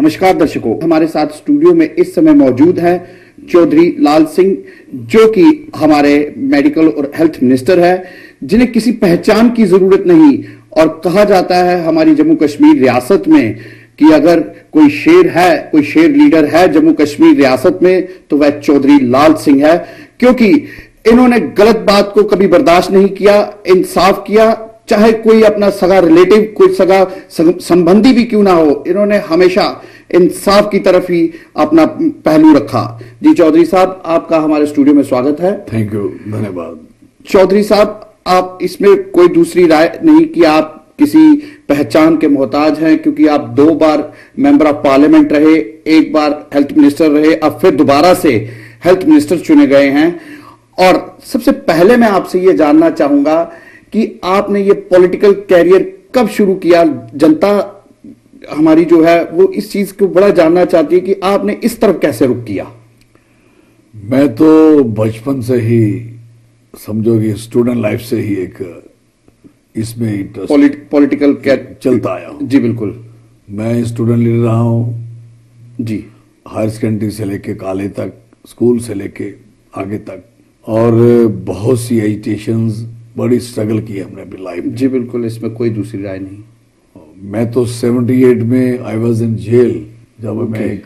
नमस्कार दर्शकों, हमारे साथ स्टूडियो में इस समय मौजूद हैं चौधरी लाल सिंह, जो कि हमारे मेडिकल और हेल्थ मिनिस्टर है, जिन्हें किसी पहचान की जरूरत नहीं। और कहा जाता है हमारी जम्मू कश्मीर रियासत में कि अगर कोई शेर है, कोई शेर लीडर है जम्मू कश्मीर रियासत में, तो वह चौधरी लाल सिंह है, क्योंकि इन्होंने गलत बात को कभी बर्दाश्त नहीं किया, इंसाफ किया, चाहे कोई अपना सगा रिलेटिव, कोई सगा संबंधी भी क्यों ना हो, इन्होंने हमेशा इंसाफ की तरफ ही अपना पहलू रखा। जी चौधरी साहब, आपका हमारे स्टूडियो में स्वागत है। थैंक यू, धन्यवाद। चौधरी साहब, आप इसमें कोई दूसरी राय नहीं कि आप किसी पहचान के मोहताज हैं, क्योंकि आप 2 बार मेंबर ऑफ पार्लियामेंट रहे, 1 बार हेल्थ मिनिस्टर रहे, अब फिर दोबारा से हेल्थ मिनिस्टर चुने गए हैं। और सबसे पहले मैं आपसे यह जानना चाहूंगा कि आपने ये पॉलिटिकल कैरियर कब शुरू किया? जनता हमारी जो है वो इस चीज को बड़ा जानना चाहती है कि आपने इस तरफ कैसे रुख किया। मैं तो बचपन से ही, समझो कि स्टूडेंट लाइफ से ही एक इसमें इंटरेस्ट पॉलिटिकल चलता आया हूं। जी बिल्कुल। मैं स्टूडेंट लीडर रहा हूं जी, हायर सेकेंडरी से लेके कॉलेज तक, स्कूल से लेके आगे तक, और बहुत सी एजिटेशंस, बड़ी स्ट्रगल की हमने अपनी लाइफ में। जी बिल्कुल, इसमें कोई दूसरी राय नहीं। मैं तो 78 में आई वॉज इन जेल, जब मैं एक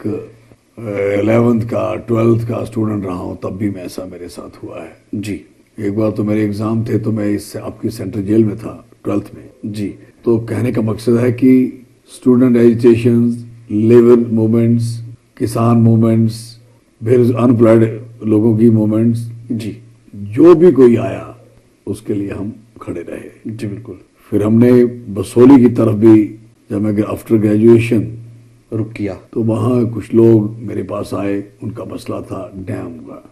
11th का 12th का स्टूडेंट रहा हूं, तब भी मैं ऐसा मेरे साथ हुआ है। जी, एक बार तो मेरे एग्जाम थे, तो मैं इस आपकी सेंट्रल जेल में था 12th में। जी, तो कहने का मकसद है कि स्टूडेंट एजिटेशंस, लेबर मूवमेंट्स, किसान मूवमेंट्स, फिर अनएम्प्लॉयड लोगों की मूवमेंट्स, जी, जो भी कोई आया उसके लिए हम खड़े रहे। जी बिल्कुल। फिर हमने बसोली की तरफ भी, जब मैं आफ्टर ग्रेजुएशन रुक किया, तो वहाँ कुछ लोग मेरे पास आए, उनका मसला था डैम का,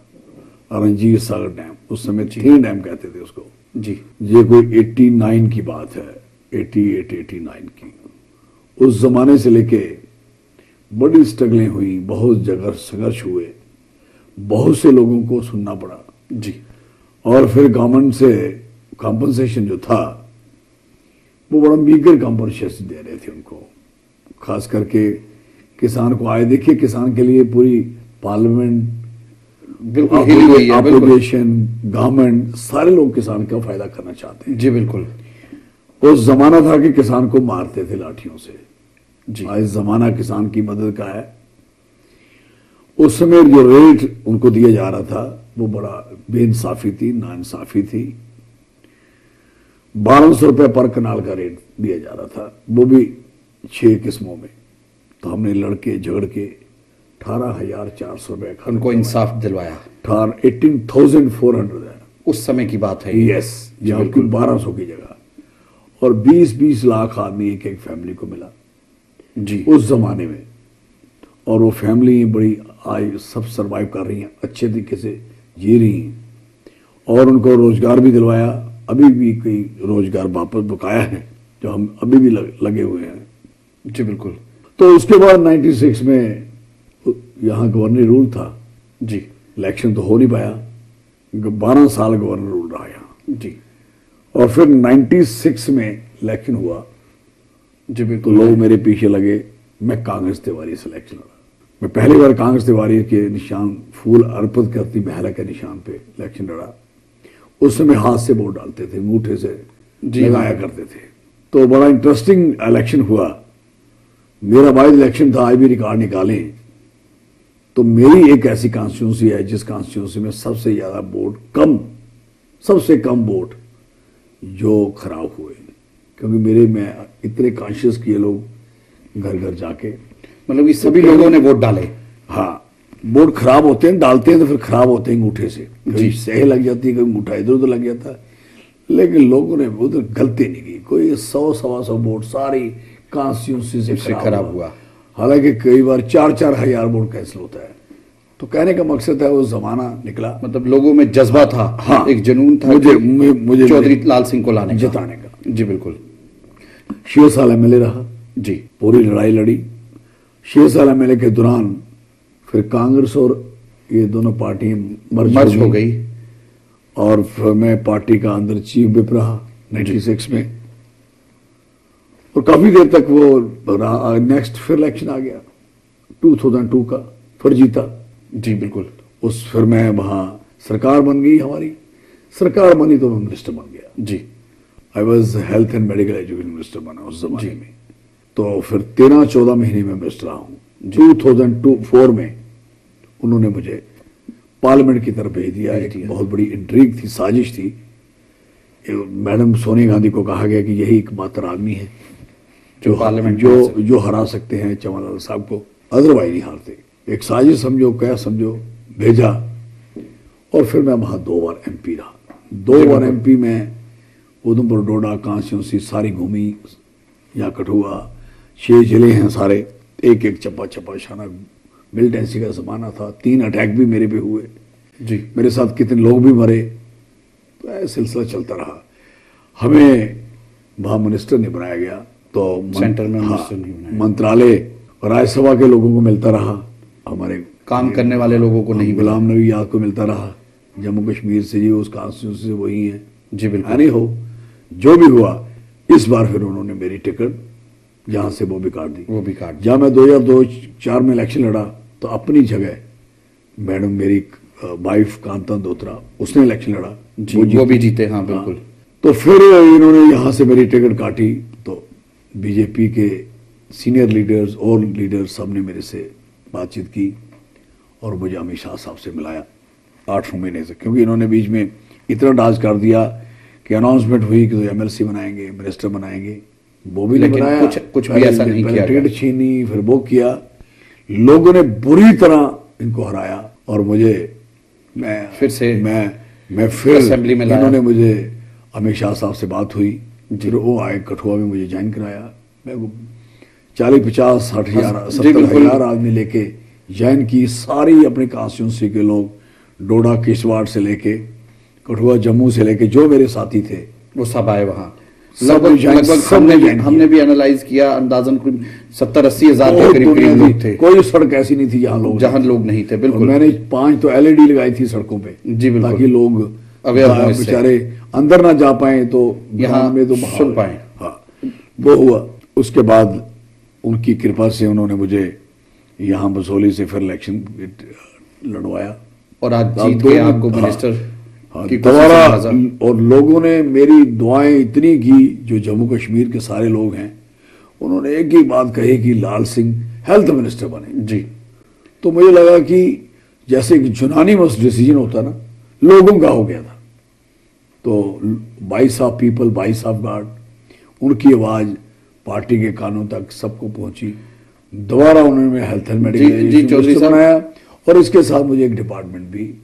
रणजीत सागर डैम, उस समय 3 डैम कहते थे उसको। जी, ये कोई 89 की बात है, 88-89 की। उस जमाने से लेके बड़ी स्ट्रगलें हुई, बहुत जगह संघर्ष हुए, बहुत से लोगों को सुनना पड़ा। जी, और फिर गवर्नमेंट से कॉम्पनसेशन जो था वो बड़ा मीगर कॉम्पनसेशन दे रहे थे उनको, खास करके किसान को। आए देखिए, किसान के लिए पूरी पार्लियामेंट, एप्लीकेशन, गवर्नमेंट, सारे लोग किसान का फायदा करना चाहते हैं। जी बिल्कुल। उस जमाना था कि किसान को मारते थे लाठियों से। जी, आज जमाना किसान की मदद का है। उस समय जो रेट उनको दिया जा रहा था वो बड़ा बेइंसाफी थी, नाइंसाफी थी। 1200 रुपये पर कनाल का रेट दिया जा रहा था, वो भी 6 किस्मों में। तो हमने लड़के झगड़ के 18,400 रुपये उनको इंसाफ दिलवाया। 18,400 है, उस समय की बात है। यस, जहाँ की 1200 की जगह, और 20-20 लाख आदमी एक फैमिली को मिला जी उस जमाने में। और वो फैमिली बड़ी आज सब सरवाइव कर रही हैं, अच्छे तरीके से जी रही हैं, और उनको रोजगार भी दिलवाया। अभी भी कोई रोजगार वापस बकाया है, जो हम अभी भी लगे हुए हैं। जी बिल्कुल। तो उसके बाद 96 में यहाँ गवर्नर रूल था। जी, इलेक्शन तो हो नहीं पाया, 12 साल गवर्नर रूल रहा यहाँ। जी, और फिर 96 में इलेक्शन हुआ। जी तो बिल्कुल। लोग मेरे पीछे लगे, मैं कांग्रेस तिवारी से इलेक्शन लड़ा। मैं पहली बार कांग्रेस तिवारी के निशान, फूल अर्पित करती महिला के निशान पे इलेक्शन लड़ा। उस समय हाथ से वोट डालते थे, अंगूठे से लगाया करते थे। तो बड़ा इंटरेस्टिंग इलेक्शन हुआ। मेरा वाइज इलेक्शन था, आज भी रिकॉर्ड निकालें तो मेरी एक ऐसी कॉन्स्टिट्यूंसी है जिस कॉन्स्टिट्यूंसी में सबसे ज्यादा वोट कम, सबसे कम वोट जो खराब हुए, क्योंकि मेरे में इतने कॉन्शियस किए लोग घर घर जाके, मतलब कि सभी लोगों ने वोट डाले। हाँ, वोट खराब होते हैं, डालते हैं तो फिर खराब होते हैं अंगूठे से, कभी सह लग जाती है, कभी अंगूठा इधर उधर लग जाता है। लेकिन लोगों ने उधर गलती नहीं की, कोई 100-125 वोट सारी कॉन्स्टिट्यूंसी से खराब हुआ। हालांकि कई बार 4-4 हजार वोट कैंसिल होता है। तो कहने का मकसद है वो जमाना निकला, मतलब लोगों में जज्बा था। हाँ, एक जुनून था मुझे चौधरी लाल सिंह को लाने जिताने का। जी बिल्कुल। 6 साल एमएलए रहा जी, पूरी लड़ाई लड़ी। 6 साल एमएलए के दौरान फिर कांग्रेस और ये दोनों पार्टियां मर्ज हो गई, और फिर मैं पार्टी का अंदर चीफ विप रहा 96 में, और काफी देर तक वो नेक्स्ट फिर इलेक्शन आ गया 2002 का, फिर जीता। जी बिल्कुल। फिर मैं वहां सरकार बन गई, हमारी सरकार बनी तो मैं मिनिस्टर बन गया। जी। I was health and medical education minister बना उस जमाने में। तो फिर 13-14 महीने में मिनिस्टर रहा हूँ। 2004 में उन्होंने मुझे पार्लियामेंट की तरफ भेज दिया। एक बहुत बड़ी इंट्रीग थी, साजिश थी। मैडम सोनिया गांधी को कहा गया कि यही एकमात्र आदमी है जो पार्लियामेंट जो हरा सकते हैं चमनलाल साहब को, अदरवाइज नहीं हारते। एक साजिश समझो, क्या समझो, भेजा। और फिर मैं वहां 2 बार एमपी रहा। 2 बार एमपी में उधमपुर डोडा कॉन्स्टिट्यूंसी सारी घूमी, यहाँ कठुआ 6 जिले हैं सारे, एक एक चप्पा चप्पा शाना मिलिटेंसी का जमाना था। 3 अटैक भी मेरे पे हुए जी। मेरे साथ कितने लोग भी मरे। तो ऐसा सिलसिला चलता रहा। हमें वहां मिनिस्टर नहीं बनाया गया, तो सेंटर में मिनिस्टर नहीं बनाया। मंत्रालय राज्यसभा के लोगों को मिलता रहा, हमारे काम करने वाले लोगों को नहीं। गुलाम नबी आजाद को मिलता रहा, जम्मू कश्मीर से जी, उस कॉन्स्टिट्यूंसी से वही है जी बिल्कुल। नहीं हो जो भी हुआ, इस बार फिर उन्होंने मेरी टिकट जहां से वो भी काट दी। जहां मैं 2002-04 में इलेक्शन लड़ा तो अपनी जगह मैडम मेरी वाइफ कांता दोत्रा, उसने इलेक्शन लड़ा जी, वो भी जीते। हाँ बिल्कुल। तो फिर इन्होंने यहां से मेरी टिकट काटी। तो बीजेपी के सीनियर लीडर्स और लीडर्स सब ने मेरे से बातचीत की और मुझे अमित शाह साहब से मिलाया 8 महीने से, क्योंकि इन्होंने बीच में इतना डांस कर दिया कि अनाउंसमेंट हुई कि तो एमएलसी बनाएंगे, मिनिस्टर बनाएंगे, वो भी नहीं बनाया। कुछ भी ऐसा नहीं किया। टिकट छीनी, फिर वो किया। लोगों ने बुरी तरह इनको हराया और मुझे मैं फिर असेंबली में लाया। इन्होंने मुझे अमित शाह साहब से बात हुई, फिर वो आए कठुआ में, मुझे ज्वाइन कराया। मैं 40-50-60,000-70,000 आदमी लेके ज्वाइन की। सारी अपनी कॉन्स्टिट्यूंसी के लोग, डोडा किश्तवाड़ से लेके कठुआ जम्मू से लेके जो मेरे साथी थे वो सब आए वहां। लगभग हमने भी एनालाइज किया, अंदाजन 70-80 हजार के करीब लोग थे। कोई सड़क ऐसी नहीं थी जहां लोग नहीं थे। बिल्कुल। मैंने 5 तो एलईडी लगाई थी सड़कों पे जी बिल्कुल, ताकि लोग बेचारे अंदर ना जा पाए तो यहाँ में तो सुन पाए। हाँ, वो हुआ। उसके बाद उनकी कृपा से उन्होंने मुझे यहाँ बसोली से फिर इलेक्शन लड़वाया और आज जीत के आपको मिनिस्टर दोबारा। और लोगों ने मेरी दुआएं इतनी की, जो जम्मू कश्मीर के सारे लोग हैं, उन्होंने एक ही बात कही कि लाल सिंह हेल्थ मिनिस्टर बने जी। तो मुझे लगा कि जैसे एक यूनानिमस डिसीजन होता ना, लोगों का हो गया था। तो voice of people, voice of God, उनकी आवाज पार्टी के कानों तक सबको पहुंची। दोबारा उन्होंने हेल्थ एंड मेडिकल बनाया और इसके साथ मुझे एक डिपार्टमेंट भी,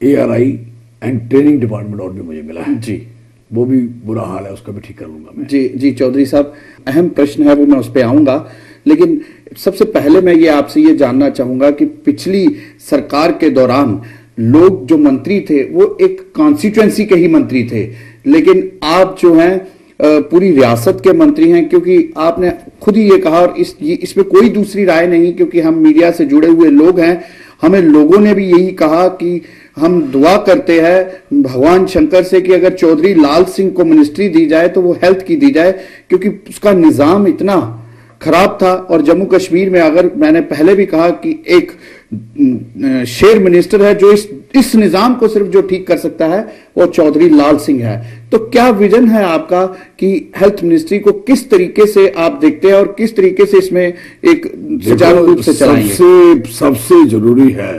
ARI एंड ट्रेनिंग डिपार्टमेंट और भी मुझे मिला है जी। वो भी बुरा हाल है, उसका भी ठीक कर लूंगा मैं जी। चौधरी साहब, अहम प्रश्न है वो, मैं उस पर आऊंगा, लेकिन सबसे पहले मैं ये आपसे ये जानना चाहूंगा कि पिछली सरकार के दौरान लोग जो मंत्री थे वो एक कॉन्स्टिट्यूएंसी के ही मंत्री थे, लेकिन आप जो हैं पूरी रियासत के मंत्री हैं, क्योंकि आपने खुद ही ये कहा, और इसमें कोई दूसरी राय नहीं, क्योंकि हम मीडिया से जुड़े हुए लोग हैं। हमें लोगों ने भी यही कहा कि हम दुआ करते हैं भगवान शंकर से कि अगर चौधरी लाल सिंह को मिनिस्ट्री दी जाए तो वो हेल्थ की दी जाए, क्योंकि उसका निजाम इतना खराब था। और जम्मू कश्मीर में, अगर मैंने पहले भी कहा कि एक शेर मिनिस्टर है जो इस निजाम को सिर्फ जो ठीक कर सकता है वो चौधरी लाल सिंह है। तो क्या विजन है आपका कि हेल्थ मिनिस्ट्री को किस तरीके से आप देखते हैं और किस तरीके से इसमें एक सुचारू रूप से चलाएंगे? सबसे जरूरी है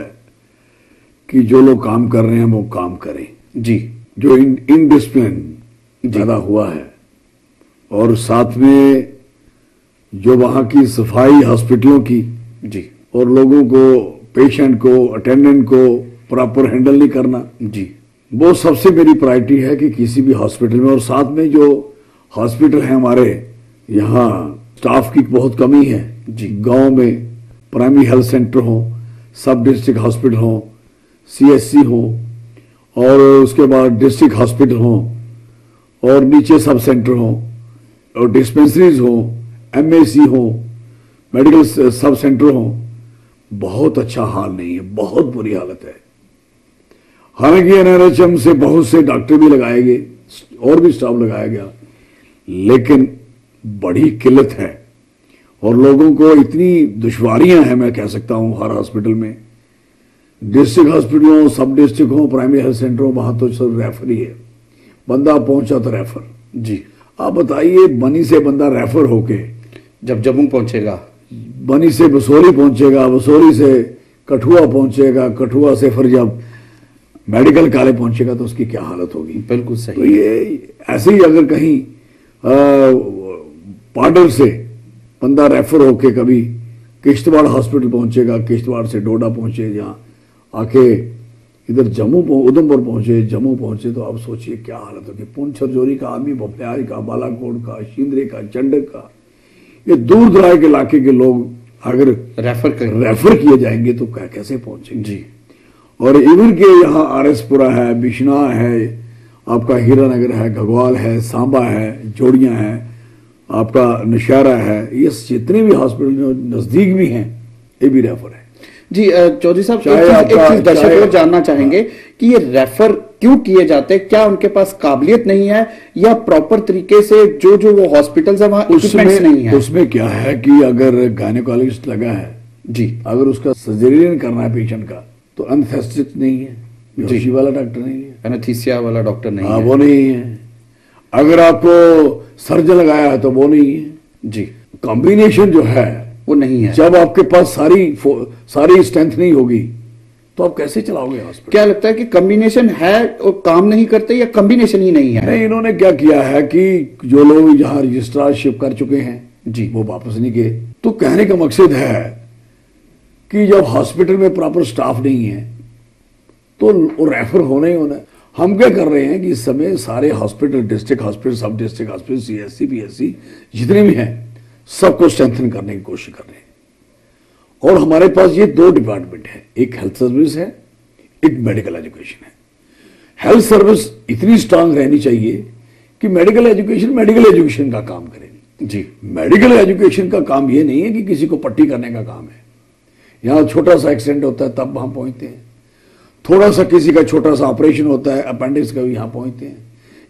कि जो लोग काम कर रहे हैं वो काम करें जी। जो इनडिसिप्लिन ज्यादा हुआ है, और साथ में जो वहां की सफाई हॉस्पिटलों की जी, और लोगों को, पेशेंट को, अटेंडेंट को प्रॉपर हैंडल नहीं करना जी, वो सबसे मेरी प्रायोरिटी है कि किसी भी हॉस्पिटल में। और साथ में जो हॉस्पिटल है हमारे यहाँ, स्टाफ की बहुत कमी है जी। गांव में प्राइमरी हेल्थ सेंटर हो, सब डिस्ट्रिक्ट हॉस्पिटल हो, CSC हो, और उसके बाद डिस्ट्रिक्ट हॉस्पिटल हो, और नीचे सब सेंटर हो, और डिस्पेंसरीज हो, MAC हो, मेडिकल सब सेंटर हो। बहुत अच्छा हाल नहीं है, बहुत बुरी हालत है। हालांकि NRHM से बहुत से डॉक्टर भी लगाए गए और भी स्टाफ लगाया गया, लेकिन बड़ी किल्लत है। और लोगों को इतनी दुश्वारियां हैं, मैं कह सकता हूं, हर हॉस्पिटल में, डिस्ट्रिक्ट हॉस्पिटलों, सब डिस्ट्रिक्ट हो, प्राइमरी हेल्थ सेंटर हो, वहां तो सब रेफर ही है। बंदा पहुंचा तो रेफर। जी, आप बताइए, बनी से बंदा रेफर होके जब जम्मू पहुंचेगा, बनी से बसोली पहुंचेगा, बसोली से कठुआ पहुंचेगा, कठुआ से फिर जब मेडिकल कॉलेज पहुंचेगा तो उसकी क्या हालत होगी। बिल्कुल सही। तो ये ऐसे ही अगर कहीं पाडर से बंदा रेफर होके कभी किश्तवाड़ हॉस्पिटल पहुंचेगा, किश्तवाड़ से डोडा पहुंचे, जहां आके इधर जम्मू उधमपुर पहुंचे, जम्मू पहुंचे, तो आप सोचिए क्या हालत होगी। पुंछ छरजोरी का आदमी, भोपल्याज का, बालाकोट का, शिंदरे का, चंडक का, ये दूर दराज के इलाके के लोग अगर रेफर किए जाएंगे तो कैसे पहुंचेंगे। जी। और इवन के यहाँ आरएसपुरा है, बिश्ना है, आपका हीरानगर है, घगवाल है, सांबा है, जोड़ियां है, आपका नौशहरा है, ये जितने भी हॉस्पिटल जो नजदीक भी हैं ये भी रेफर है। जी चौधरी साहब, एक चीज दर्शक लोग जानना चाहेंगे कि ये रेफर क्यों किए जाते हैं? क्या उनके पास काबिलियत नहीं है या प्रॉपर तरीके से जो वो हॉस्पिटल्स है वहां इक्विपमेंट्स नहीं है? उसमें क्या है कि अगर गायनेकोलॉजिस्ट लगा है जी, अगर उसका सर्जरी करना है पेशेंट का, तो एनेस्थेटिस्ट नहीं है, बेहोशी वाला डॉक्टर नहीं है, एनेस्थीसिया वाला डॉक्टर नहीं है, वो नहीं है। अगर आपको सर्जन लगाया है तो वो नहीं है। जी, कॉम्बिनेशन जो है वो नहीं है। जब आपके पास सारी स्ट्रेंथ नहीं होगी तो आप कैसे चलाओगे हॉस्पिटल? क्या लगता है कि कॉम्बिनेशन है और काम नहीं करते, या कॉम्बिनेशन ही नहीं है? नहीं, इन्होंने क्या किया है कि जो लोग जहां रजिस्ट्रारशिप कर चुके हैं जी, वो वापस नहीं गए। तो कहने का मकसद है कि जब हॉस्पिटल में प्रॉपर स्टाफ नहीं है तो रेफर होना ही होना है। हम क्या कर रहे हैं कि इस समय सारे हॉस्पिटल, डिस्ट्रिक्ट हॉस्पिटल, सब डिस्ट्रिक्ट हॉस्पिटल, सीएससी, पीएससी जितने भी हैं, सबको स्ट्रेंथन करने की कोशिश कर रहे हैं। और हमारे पास ये दो डिपार्टमेंट है, एक हेल्थ सर्विस है, एक मेडिकल एजुकेशन है। हेल्थ सर्विस इतनी स्ट्रांग रहनी चाहिए कि मेडिकल एजुकेशन का काम करेगी। जी, मेडिकल एजुकेशन का काम ये नहीं है कि किसी को पट्टी करने का काम है। यहां छोटा सा एक्सीडेंट होता है तब वहां पहुंचते हैं, थोड़ा सा किसी का छोटा सा ऑपरेशन होता है, अपेंडिक्स का भी यहां पहुंचते हैं,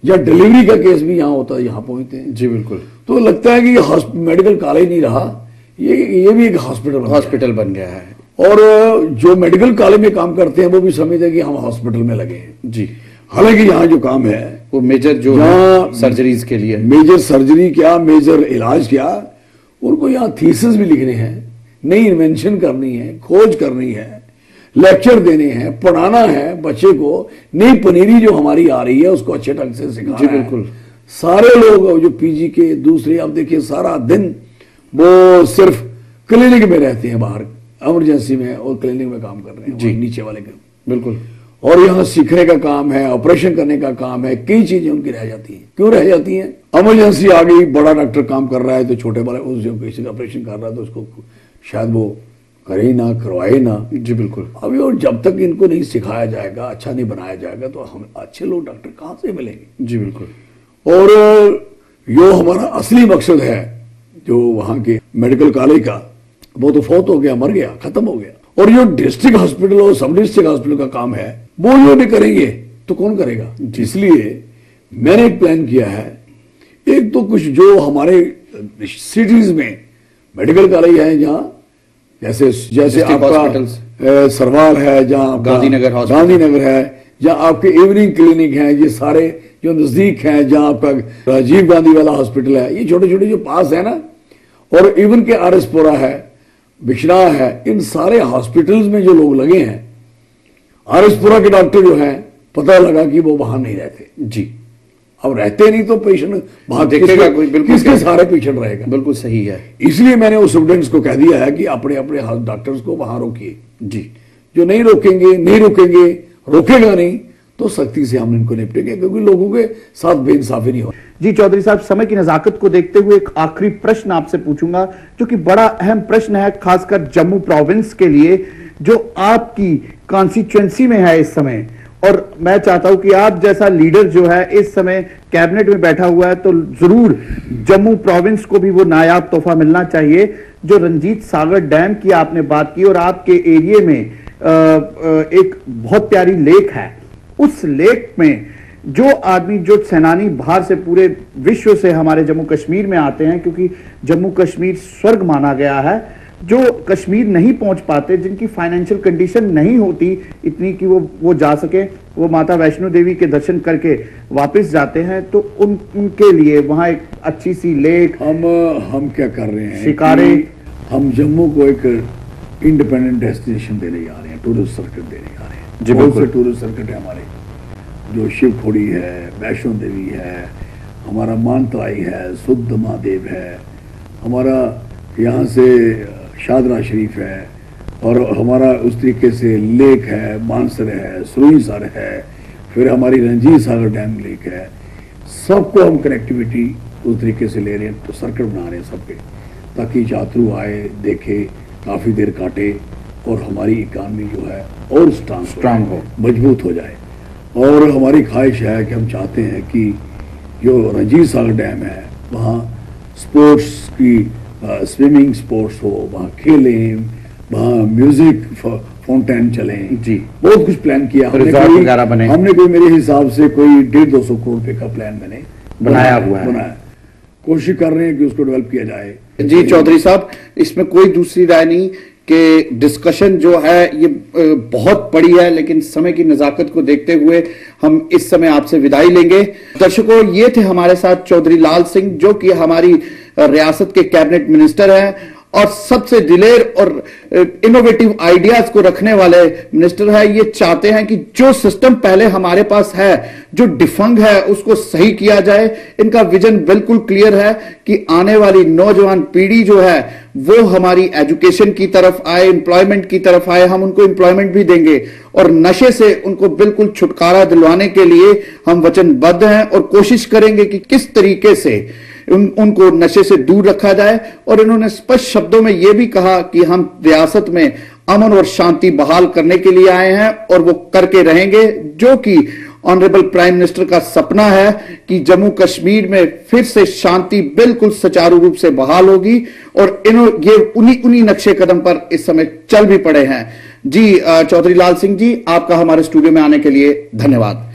या डिलीवरी का केस भी यहां होता है, यहां पहुंचते हैं। जी बिल्कुल। तो लगता है कि मेडिकल कॉलेज नहीं रहा, ये भी एक हॉस्पिटल बन गया है। और जो मेडिकल कॉलेज में काम करते हैं वो भी समझते हैं कि हम हॉस्पिटल में लगे हैं। जी, हालांकि यहाँ जो काम है वो मेजर जो सर्जरीज के लिए, मेजर सर्जरी क्या, मेजर इलाज क्या, उनको यहाँ थीसिस भी लिखने हैं, नई इन्वेंशन करनी है, खोज करनी है, लेक्चर देने हैं, पढ़ाना है बच्चे को, नई पनीरी जो हमारी आ रही है उसको अच्छे ढंग से सिखाना है। बिल्कुल। सारे लोग जो पीजी के दूसरे, आप देखिए सारा दिन वो सिर्फ क्लिनिक में रहते हैं, बाहर इमरजेंसी में और क्लिनिक में काम कर रहे हैं जी, नीचे वाले के। बिल्कुल। और यहाँ सीखने का काम है, ऑपरेशन करने का काम है, कई चीजें उनकी रह जाती हैं। क्यों रह जाती हैं? इमरजेंसी आ गई, बड़ा डॉक्टर काम कर रहा है तो छोटे वाले किसी का ऑपरेशन कर रहा है तो उसको शायद वो करे ना, करवाए ना। जी बिल्कुल। अभी और जब तक इनको नहीं सिखाया जाएगा, अच्छा नहीं बनाया जाएगा, तो हम अच्छे लोग डॉक्टर कहां से मिलेंगे? जी बिल्कुल। और जो हमारा असली मकसद है जो वहां के मेडिकल कॉलेज का, वो तो फौत हो गया, मर गया, खत्म हो गया। और जो डिस्ट्रिक्ट हॉस्पिटल और सब डिस्ट्रिक्ट हॉस्पिटल का काम है वो जो नहीं करेंगे तो कौन करेगा? इसलिए मैंने एक प्लान किया है। एक तो कुछ जो हमारे सिटीज में मेडिकल कॉलेज है, जहां जैसे आपका सरवाल है, जहां गांधीनगर है, जहां आपके इवनिंग क्लिनिक है, ये सारे जो नजदीक हैं, जहां आपका राजीव गांधी वाला हॉस्पिटल है, ये छोटे छोटे जो पास है ना, और इवन के आरएसपुरा है, बिश्ना है, इन सारे हॉस्पिटल्स में जो लोग लगे हैं, आरएसपुरा के डॉक्टर जो है, पता लगा कि वो वहां नहीं रहते जी। अब रहते नहीं तो पेशेंट वहां देखेगा कोई, किसके सारे पेशेंट रहेगा? बिल्कुल सही है। इसलिए मैंने उस स्टूडेंट्स को कह दिया है कि अपने अपने डॉक्टर्स को वहां रोकिए जी। जो नहीं रोकेंगे, रोकेगा नहीं तो सख्ती से हम इनको निपटेंगे, क्योंकि लोगों के साथ बेइंसाफी नहीं हो। जी चौधरी साहब, समय की नजाकत को देखते हुए एक आखिरी प्रश्न आपसे पूछूंगा, जो कि बड़ा अहम प्रश्न है, खासकर जम्मू प्रोविंस के लिए, जो आपकी कॉन्स्टिट्यूएंसी में है इस समय। और मैं चाहता हूं कि आप जैसा लीडर जो है इस समय कैबिनेट में बैठा हुआ है, तो जरूर जम्मू प्रोविंस को भी वो नायाब तोहफा मिलना चाहिए। जो रंजीत सागर डैम की आपने बात की, और आपके एरिया में एक बहुत प्यारी लेक है, उस लेक में जो आदमी, जो सेनानी बाहर से पूरे विश्व से हमारे जम्मू कश्मीर में आते हैं, क्योंकि जम्मू कश्मीर स्वर्ग माना गया है, जो कश्मीर नहीं पहुंच पाते, जिनकी फाइनेंशियल कंडीशन नहीं होती इतनी कि वो जा सके, वो माता वैष्णो देवी के दर्शन करके वापस जाते हैं, तो उनके लिए वहां एक अच्छी सी लेक, हम क्या कर रहे हैं, शिकारे, हम जम्मू को एक इंडिपेंडेंट डेस्टिनेशन देने जा रहे हैं, टूरिस्ट सर्किट देने जा रहे हैं। जी बिल्कुल। टूरिस्ट सर्किट है हमारे, जो शिवखोड़ी है, वैष्णो देवी है, हमारा मानतलाई है, सुध महादेव है, हमारा यहाँ से शादरा शरीफ है, और हमारा उस तरीके से लेक है, मानसर है, सुरईसर है, फिर हमारी रंजीत सागर डैम लेक है। सबको हम कनेक्टिविटी उस तरीके से ले रहे हैं, तो सर्किट बना रहे हैं सबके, ताकि यात्रु आए, देखे, काफ़ी देर काटे, और हमारी इकानमी जो है और स्ट्रांग हो, मजबूत हो जाए। और हमारी ख्वाहिश है कि हम चाहते हैं कि जो रंजीत सागर डैम है, वहाँ स्पोर्ट्स की स्विमिंग स्पोर्ट्स हो, वहाँ खेलें, वहाँ म्यूजिक फाउंटेन चलें। जी, बहुत कुछ प्लान किया हमने कोई मेरे हिसाब से कोई 150-200 करोड़ रुपए का प्लान मैंने बनाया हुआ है। कोशिश कर रहे हैं कि उसको डेवलप किया जाए। जी चौधरी साहब, इसमें कोई दूसरी राय नहीं कि डिस्कशन जो है ये बहुत बड़ी है, लेकिन समय की नजाकत को देखते हुए हम इस समय आपसे विदाई लेंगे। दर्शकों, ये थे हमारे साथ चौधरी लाल सिंह, जो कि हमारी रियासत के कैबिनेट मिनिस्टर हैं और सबसे दिलेर और इनोवेटिव आइडियाज को रखने वाले मिनिस्टर है। ये चाहते हैं कि जो सिस्टम पहले हमारे पास है, जो डिफंग है, उसको सही किया जाए। इनका विजन बिल्कुल क्लियर है कि आने वाली नौजवान पीढ़ी जो है वो हमारी एजुकेशन की तरफ आए, एम्प्लॉयमेंट की तरफ आए। हम उनको एम्प्लॉयमेंट भी देंगे और नशे से उनको बिल्कुल छुटकारा दिलवाने के लिए हम वचनबद्ध हैं और कोशिश करेंगे कि किस तरीके से उनको नशे से दूर रखा जाए। और इन्होंने स्पष्ट शब्दों में यह भी कहा कि हम रियासत में अमन और शांति बहाल करने के लिए आए हैं और वो करके रहेंगे, जो कि ऑनरेबल प्राइम मिनिस्टर का सपना है कि जम्मू कश्मीर में फिर से शांति बिल्कुल सुचारू रूप से बहाल होगी। और ये उन्हीं नक्शे कदम पर इस समय चल भी पड़े हैं। जी चौधरी लाल सिंह जी, आपका हमारे स्टूडियो में आने के लिए धन्यवाद।